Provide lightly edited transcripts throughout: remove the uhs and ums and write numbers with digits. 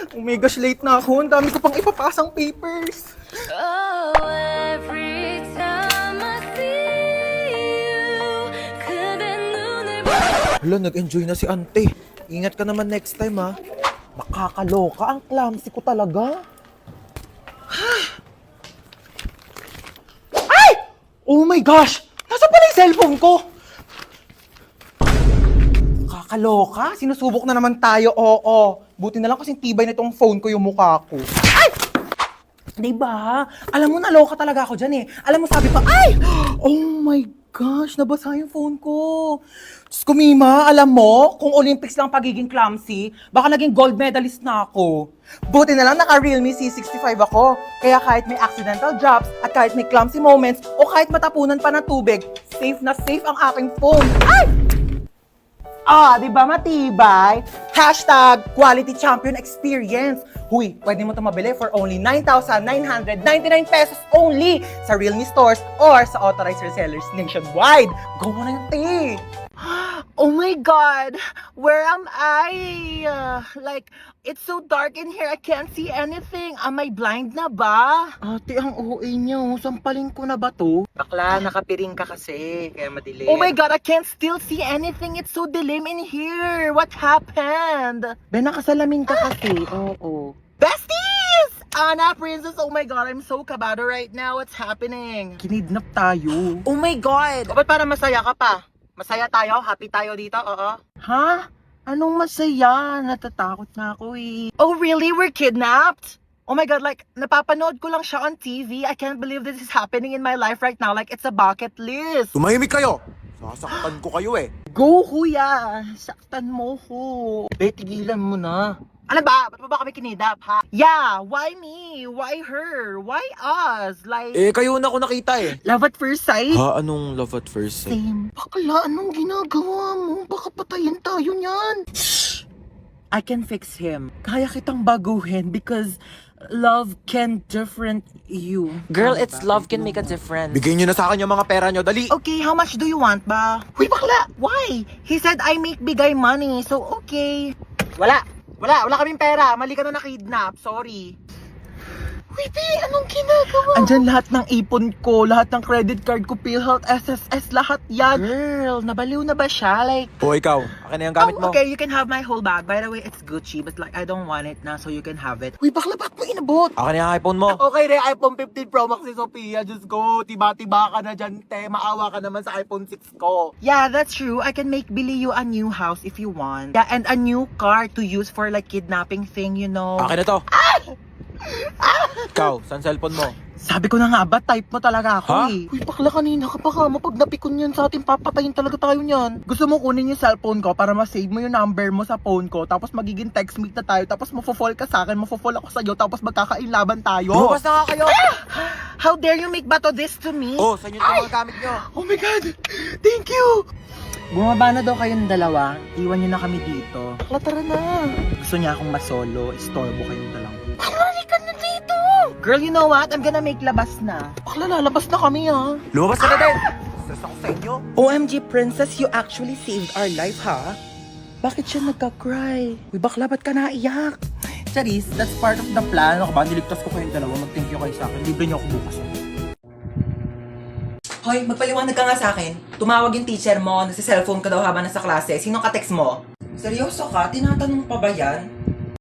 Oh my gosh, late na ako. Ang dami ko pang ipapasang papers. Oh, every time I see you, 그대 눈을 Hala, nag-enjoy na si ante. Ingat ka naman next time, ha. Nakakaloka. Ang clumsy ko talaga. Ay! Oh my gosh! Nasa pala yung cellphone ko? Kakaloka? Sinusubok na naman tayo, oo. Buti na lang kasing tibay na itong phone ko yung mukha ko. Ay! Diba? Alam mo, naloka talaga ako dyan eh. Alam mo, sabi pa, ay! Oh my gosh, nabasa yung phone ko. Diyos ko, Mima, alam mo, kung Olympics lang pagiging clumsy, baka naging gold medalist na ako. Buti na lang naka-Realme C65 ako. Kaya kahit may accidental drops, at kahit may clumsy moments, o kahit matapunan pa ng tubig, safe na safe ang aking phone. Ay! Ah, di ba matibay? Hashtag quality champion experience. Huy, pwede mo ito mabili for only 9,999 pesos only sa Realme stores or sa authorized resellers nationwide. Go mo na yung tea. Oh my God! Where am I? It's so dark in here. I can't see anything. Am I blind na ba? Ate, ang OA niyo. Sampalin ko na ba to? Bakla, nakapiring ka kasi. Kaya madilim. Oh my God! I can't still see anything. It's so dilim in here. What happened? Ben, nakasalamin ka kasi. Oo. Besties! Anna, Princess, oh my God, I'm so kabado right now. What's happening? Kinidnap tayo. Oh my God! Ba't para masaya ka pa? Masaya tayo? Happy tayo dito? Oo. Ha? Anong masaya? Natatakot na ako eh. Oh really? We're kidnapped? Oh my God, napapanood ko lang siya on TV. I can't believe this is happening in my life right now. It's a bucket list. Tumahimik kayo! Sasaktan ko kayo eh. Go, kuya! Saktan mo ko. Be, tigilan mo na. Ano ba? Ba't mo ba kami kinidap, ha? Yeah, why me? Why her? Why us? Kayo na ako nakita eh. Love at first sight? Ha? Anong love at first sight? Same. Bakla, anong ginagawa mo? Baka patayin tayo niyan. Shh! I can fix him. Kaya kitang baguhin because love can different you. Girl, it's love can make a difference. Bigay nyo na sa akin yung mga pera nyo, dali! Okay, how much do you want ba? Uy, bakla! Why? He said I make bigay money, so okay. Wala kaming pera. Mali ka na nakidnap. Sorry. Uy, anong ginagawa? Andyan lahat ng ipon ko, lahat ng credit card ko, PhilHealth, SSS, lahat yan. Girl, nabaliw na ba siya? O ikaw, akin na yung gamit mo. Okay, you can have my whole bag. By the way, it's Gucci, but I don't want it na, so you can have it. Uy, bakla, ba't mo inabot? Akin na yung iPhone mo. Okay na, iPhone 15 Pro Max ni Sophia. Diyos ko, tiba-tiba ka na dyan, te. Maawa ka naman sa iPhone 6 ko. Yeah, that's true. I can make Billy you a new house if you want. Yeah, and a new car to use for kidnapping thing, you know. Akin na to. Ikaw, saan cellphone mo? Sabi ko na nga ba, type mo talaga ako Ha? eh. Uy, bakla, kanina ka pa ka mo. Pag napikon yan sa atin, papatayin talaga tayo niyan. Gusto mo kunin yung cellphone ko para ma-save mo yung number mo sa phone ko, tapos magiging textmate na tayo, tapos mafo-fall ka sa akin, mafo-fall ako sa'yo, tapos magkakailaban tayo. Lumabas na nga kayo! How dare you make bato this to me? Oh, saan yun yung mga gamit nyo? Oh my God! Thank you! Bumaba na daw kayong dalawa. Iwan niyo na kami dito. Bakla, tara na. Gusto niya akong masolo. Istorbo kayong dalawa. Bakla, ka na dito! Girl, you know what? I'm gonna make labas na. Bakla, lalabas na kami ha. Lumabas ka na din! Stress ako sa inyo. OMG, Princess, you actually saved our life, ha? Bakit siya nagka-cry? Uy, bakla, ba't ka naiyak? Charis, that's part of the plan. Ako ba, niligtas ko kayong dalawa. Mag-thank you kayo sa akin. Libre niyo ako bukas. Hoy, magpaliwanag ka nga sa akin. Tumawag yung teacher mo, nagsiselfone ka daw habang nasa klase. Sinong ka-text mo? Seryoso ka? Tinatanong pa ba yan?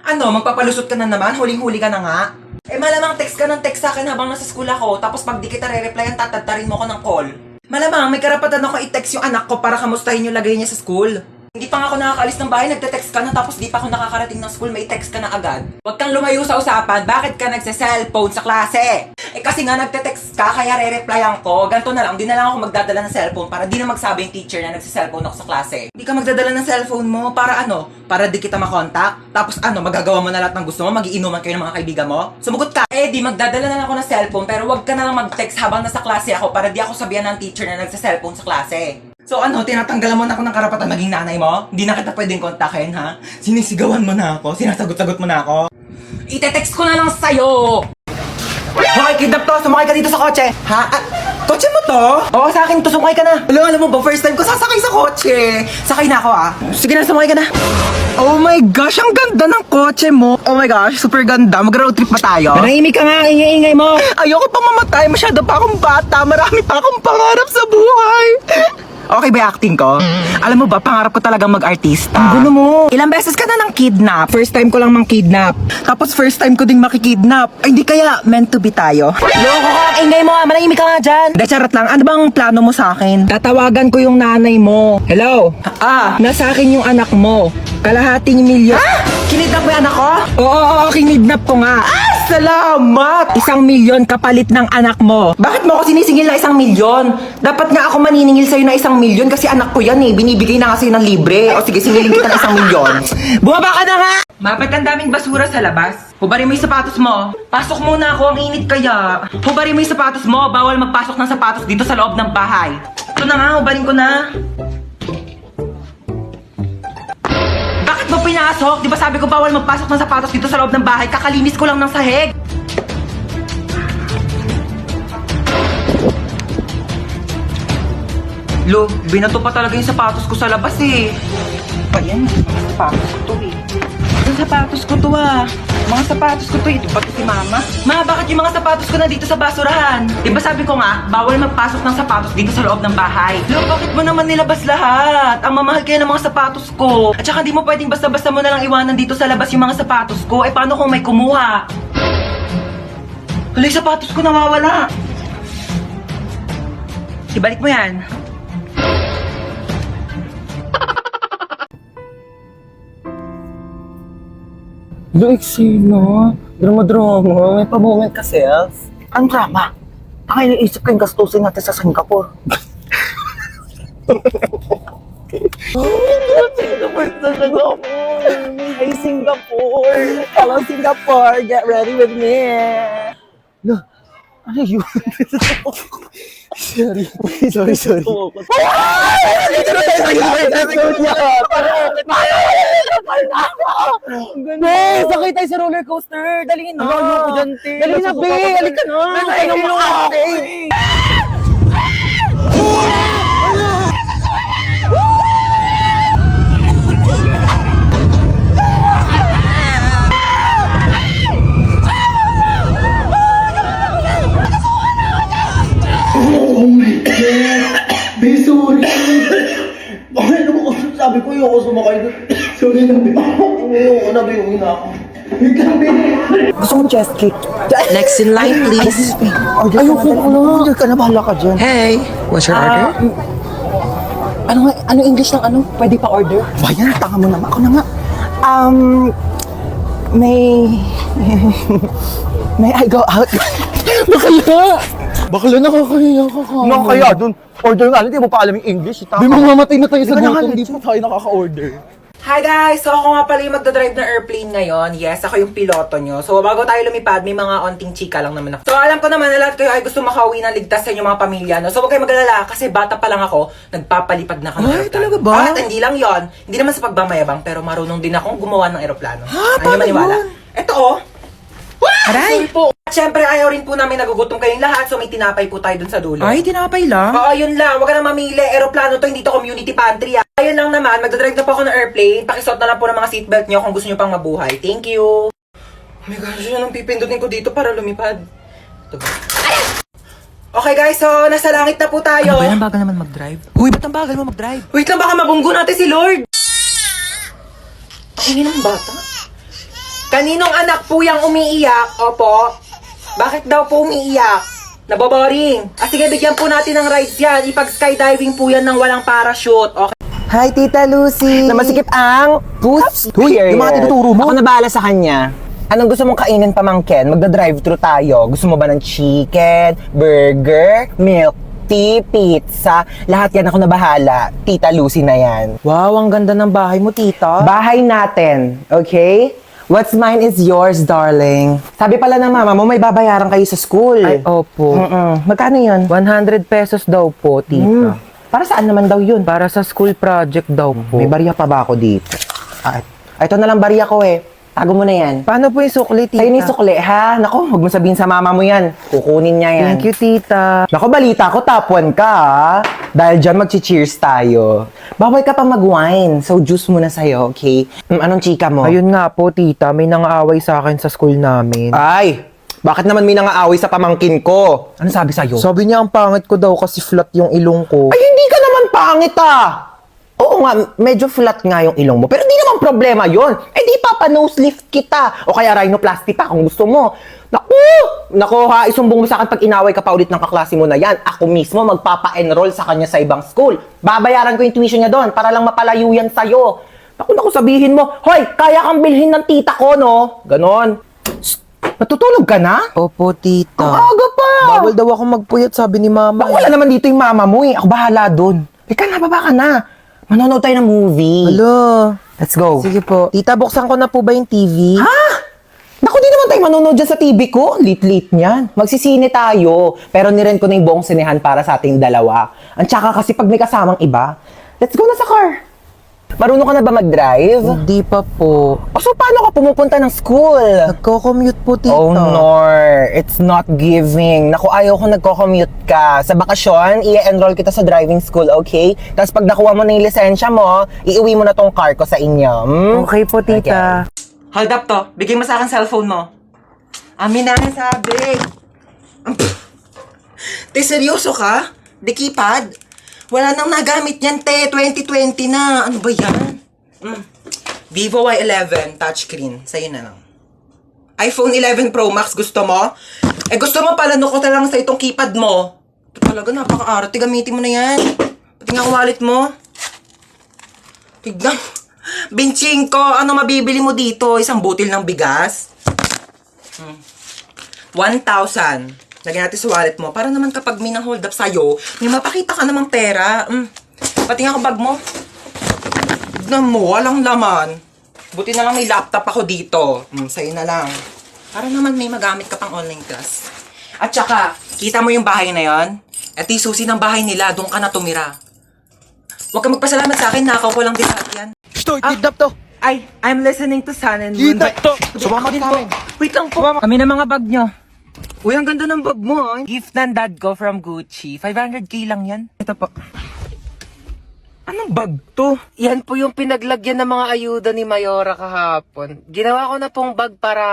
Ano, magpapalusot ka na naman? Huling-huli ka na nga? Malamang text ka ng text sa akin habang nasa school ako, tapos pag di kita re-replyan, tatadtarin mo ko ng call. Malamang may karapatan ako i-text yung anak ko para kamustahin yung lagay niya sa school. Hindi pa nga ako nakakaalis ng bahay, nagte-text ka na, tapos di pa ako nakakarating ng school, may text ka na agad. Huwag kang lumayo sa usapan, bakit ka nagse-cellphone sa klase? Kasi nga nagte-text ka, kaya re-replyan ko. Ganto na lang, di na lang ako magdadala ng cellphone para di na magsabi yung teacher na nagse-cellphone ako sa klase. Hindi ka magdadala ng cellphone mo, para ano? Para di kita makontak? Tapos ano, magagawa mo na lahat ng gusto mo, magiinuman kayo ng mga kaibigan mo? Sumugot ka! Di magdadala na lang ako ng cellphone, pero wag ka na lang mag-text habang nasa klase ako para di ako sabihan ng teacher na nagse-cellphone sa klase. So ano, tinatanggalan mo na ako ng karapatan maging nanay mo? Hindi na kita pwedeng kontakin, ha? Sinisigawan mo na ako, sinasagot-sagot mo na ako. Ite-text ko na lang sa'yo! Hoy, kidnap to! Sumakay ka dito sa kotse! Ha? Kotse mo to? Oo, sa akin to. Sumakay ka na! Alam mo ba, first time ko sasakay sa kotse. Sakay na ako, ah. Sige na, sumakay ka na! Oh my gosh, ang ganda ng kotse mo. Oh my gosh, super ganda. Mag-road trip pa tayo. Manahimik ka nga, ingay-ingay mo. Ayoko pa mamatay. Masyado pa akong bata. Marami pa akong pangarap sa buhay. Okay ba yung acting ko? Alam mo ba, pangarap ko talagang mag-artista. Ang gulo mo. Ilang beses ka na nang kidnap. First time ko lang mang kidnap. Tapos first time ko ding makikidnap. Ay, hindi kaya meant to be tayo. Loko ka, ingay mo, manahimik ka nga dyan. Hindi, charot lang. Ano bang plano mo sa akin? Tatawagan ko yung nanay mo. Hello? Nasa akin yung anak mo. Kalahating milyon. Kinidnap mo yung anak ko? Oo, kinidnap ko nga. Salamat! 1 milyon kapalit ng anak mo. Bakit mo ako sinisingil na 1 milyon? Dapat nga ako maniningil sa'yo na 1 milyon kasi anak ko yan eh. Binibigay na nga sa'yo ng libre. O sige, singilin kita ng 1 milyon. Bumaba ka na nga! Mapit ang daming basura sa labas. Hubarin mo yung sapatos mo. Pasok muna ako, ang init kaya. Hubarin mo yung sapatos mo. Bawal magpasok ng sapatos dito sa loob ng bahay. Ito na nga, hubarin ko na. Bakit mo pinasok? Di ba sabi ko bawal magpasok ng sapatos dito sa loob ng bahay? Kakalinis ko lang ng sahig. Lo, binato pa talaga yung sapatos ko sa labas eh. Pa yan, mga sapatos ko to eh. Yung sapatos ko to ah. Mga sapatos ko to eh. Ito pati si mama. Ma, bakit yung mga sapatos ko nandito sa basurahan? Di ba sabi ko nga, bawal magpasok ng sapatos dito sa loob ng bahay. Lo, bakit mo naman nilabas lahat? Ang mamahal kaya ng mga sapatos ko. At saka di mo pwedeng basta-basta mo na lang iwanan dito sa labas yung mga sapatos ko. Eh paano kung may kumuha? Hala, yung sapatos ko nawawala. Ibalik mo yan. Luixi, no? Drama-drama. May pa-moment ka, self. Ang drama. Ang iniisip ko yung gastusin natin sa Singapore. Singapore talaga ako. Ay, Singapore. Hello, Singapore. Get ready with me. No. Ano yun? Sorry. Sorry. Be, sakay tayo sa roller coaster. Dali na. Ayoko dyan, te. Dali na, be. Halika na. Ayoko mo ako. Be, sorry. Bakit naman ako sabi ko yung ako sumakay doon? Sorry na, be. Ayoko na, be. Uwi na ako. Wait lang, be. Gusto mong chest kick? Next in line, please. Ayoko na. Order ka na, bahala ka dyan. Hey, what's your order? Ano English ng ano? Pwede pa order? Bayan, tanga mo naman. Ako na nga. May I go out? Bakla nakakahiya ka ka. Nakakaya dun. Order nga, hindi mo pa alam yung English. Di mamamatay na tayo sa Di ba gutom. Di pa tayo nakaka-order. Hi guys! So ako nga pala yung magdadrive ng airplane ngayon. Yes, ako yung piloto nyo. So bago tayo lumipad, may mga onting chika lang naman ako. So alam ko naman na lahat kayo ay gusto makauwi ng ligtas sa inyong mga pamilya. No? So huwag kayo mag-alala kasi bata pa lang ako, nagpapalipad na ako ng Ay, aeroplano. talaga ba? At hindi lang yon, hindi naman sa pagmamayabang, pero marunong din akong gumawa ng aeroplano. Ha? Ano Paano maniwala? yun? Ito oh! Aray! Sorry po. At syempre ayaw rin po namin nagugutom kayong lahat, so may tinapay po tayo dun sa dulo. Ay, tinapay lang. Oo, yun lang. Huwag ka na mamili. Aeroplano to, hindi to community pantry. Ah. Ayun lang naman, magdadrive na po ako ng airplane. Pakisuot na lang po ng mga seatbelt nyo kung gusto nyo pang mabuhay. Thank you. Oh my gosh, yun ang pipindutin ko dito para lumipad. Ito ba? Okay guys, so nasa langit na po tayo. Ano ba yan? Bagal naman mag-drive. Uy, ba't ang bagal mo mag-drive? Wait lang, baka mabunggo natin si Lord. Ang ingin ng bata. Kaninong anak po yung umiiyak? Opo. Bakit daw po umiiyak? Naboboring. Sige, bigyan po natin ng rides yan. Ipag-skydiving po yan ng walang parachute. Okay. Hi, Tita Lucy. Namasikip ang Puss. Yung mga tinuturo mo. Ako na bahala sa kanya. Anong gusto mong kainin, pamangkin? Magda-drive-thru tayo. Gusto mo ba ng chicken, burger, milk tea, pizza? Lahat yan ako na bahala. Tita Lucy na yan. Wow, ang ganda ng bahay mo, tita. Bahay natin, okay? What's mine is yours, darling. Sabi pala ng mama mo, may babayaran kayo sa school. Ay, opo. Magkano yun? 100 pesos daw po, tita. Para saan naman daw yun? Para sa school project daw po. May barya pa ba ako dito? Ito na lang barya ko eh. Tago mo na yan. Paano po yung sukli, tita? Sa'yo ni sukli, ha? Naku, huwag mo sabihin sa mama mo yan. Kukunin niya yan. Thank you, tita. Naku, balita ko, top 1 ka, ha? Dahil dyan, mag-cheers tayo. Bawal ka pa mag-wine, so juice muna sa'yo, okay? Anong chika mo? Ayun nga po, tita. May nangaaway sa akin sa school namin. Ay! Bakit naman may nangaaway sa pamangkin ko? Ano sabi sa'yo? Sabi niya ang pangit ko daw kasi flat yung ilong ko. Ay, hindi ka naman pangit ah! Oo nga, medyo flat nga yung ilong mo. Pero di naman problema yon. Eh di papa-nose lift kita. O kaya rhinoplasty pa kung gusto mo. Naku! Naku ha, isumbong mo sa akin pag inaway ka pa ulit ng kaklase mo na yan. Ako mismo magpapa-enroll sa kanya sa ibang school. Babayaran ko yung tuition niya doon para lang mapalayo yan sa'yo. Naku, sabihin mo, hoy, kaya kang bilhin ng tita ko, no? Ganon. Shh, natutulog ka na? Opo, tita. Ang aga pa! Bawal daw ako magpuyat, sabi ni mama. Naku, wala naman dito yung mama mo eh. Ako bahala doon. Ika na, baba ka na. Manonood tayo ng movie. Hello. Let's go. Sige po. Tita, buksan ko na po ba yung TV? Ha? Naku, di naman tayo manonood dyan sa TV ko. Lit-lit niyan. Magsisine tayo. Pero nirent ko na yung buong sinehan para sa ating dalawa. Ang tsaka kasi pag may kasamang iba, let's go na sa car. Marunong ka na ba mag-drive? Hindi pa po. O so, paano ka pumupunta ng school? Nagko-commute po, tita. Oh, Nor. It's not giving. Naku, ayaw ko nagko-commute ka. Sa bakasyon, i-enroll kita sa driving school, okay? Tapos pag nakuha mo na yung lisensya mo, iuwi mo na tong car ko sa inyo. Hmm? Okay po, tita. Hold up to. Bigay mo sa akin cellphone mo. Amin na sabi. Te, seryoso ka? Di keypad? Wala nang nagamit yan, te. 2020 na. Ano ba yan? Vivo Y11 touchscreen. Sa'yo na lang. iPhone 11 Pro Max, gusto mo? Eh, gusto mo pala ko na lang sa itong keypad mo. Ito talaga, napaka-arte. Gamitin mo na yan. Pati nga ang wallet mo. Tignan. Binching ko, ano mabibili mo dito? Isang butil ng bigas? 1,000. Lagyan natin sa wallet mo. Para naman kapag may nang-hold up sa'yo, may mapakita ka namang pera. Pati nga ang bag mo. Tignan mo, walang laman. Buti na lang may laptop ako dito. Sa'yo na lang. Para naman may magamit ka pang online class. At saka, kita mo yung bahay na yon? At yung susi ng bahay nila, doon ka na tumira. Huwag ka magpasalamat sa akin, nakaw ko lang din yan. Kidnap to. Ay, I'm listening to Sun and Moon. to. Sumama din po. Wait lang po. Kami na mga bag nyo. Uy, ang ganda ng bag mo, ah. Gift ng dad ko from Gucci. 500k lang yan. Ito po. Anong bag to? Yan po yung pinaglagyan ng mga ayuda ni Mayora kahapon. Ginawa ko na pong bag para,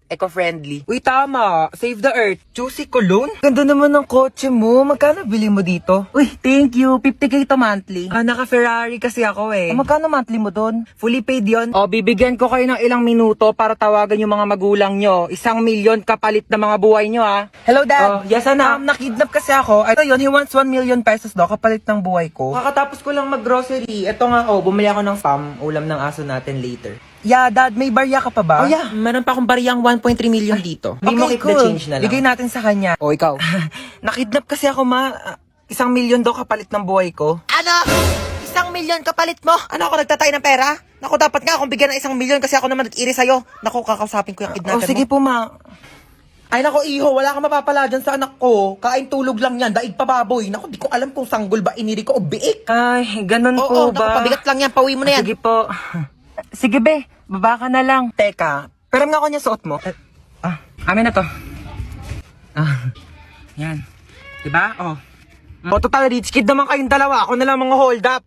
eco-friendly. Uy, tama. Save the Earth. Juicy cologne? Ganda naman ng kotse mo. Magkano bili mo dito? Uy, thank you. 50k to monthly. Naka-Ferrari kasi ako eh. Magkano monthly mo doon? Fully paid yon. Bibigyan ko kayo ng ilang minuto para tawagan yung mga magulang nyo. 1 million kapalit na mga buhay nyo, ah. Hello, Dad. Yes, anak. Nakidnap kasi ako. Ito yun, he wants 1 million pesos daw kapalit ng buhay ko. Kakatapos ko lang mag-grocery. Ito nga, bumili ako ng spam. Ulam ng aso natin later. Yeah, Dad, may barya ka pa ba? Oh, yeah. Meron pa akong baryang 1.3 million dito. Hindi mo keep the change na lang. Bigay natin sa kanya. O, ikaw. Nakidnap kasi ako, ma. 1 million daw kapalit ng buhay ko. Ano? 1 million kapalit mo? Ano ako nagtatay ng pera? Naku, dapat nga akong bigyan ng 1 million kasi ako naman nag-iri sa'yo. Naku, kakausapin ko yung kidnapper mo. Sige po, ma. Ay nako, iho, wala kang mapapala dyan sa anak ko. Kain tulog lang yan, daig pa baboy. Naku, di ko alam kung sanggol ba iniri ko o biik. Ay, ganun Oo, po naku, ba? pabigat lang yan, pauwi mo na yan. Sige po. Sige, be. Baba ka na lang. Teka, pero nga ako niya suot mo. Amin na to. Yan. Diba? Oh. Total rich kid naman kayong dalawa. Ako na lang mga hold up.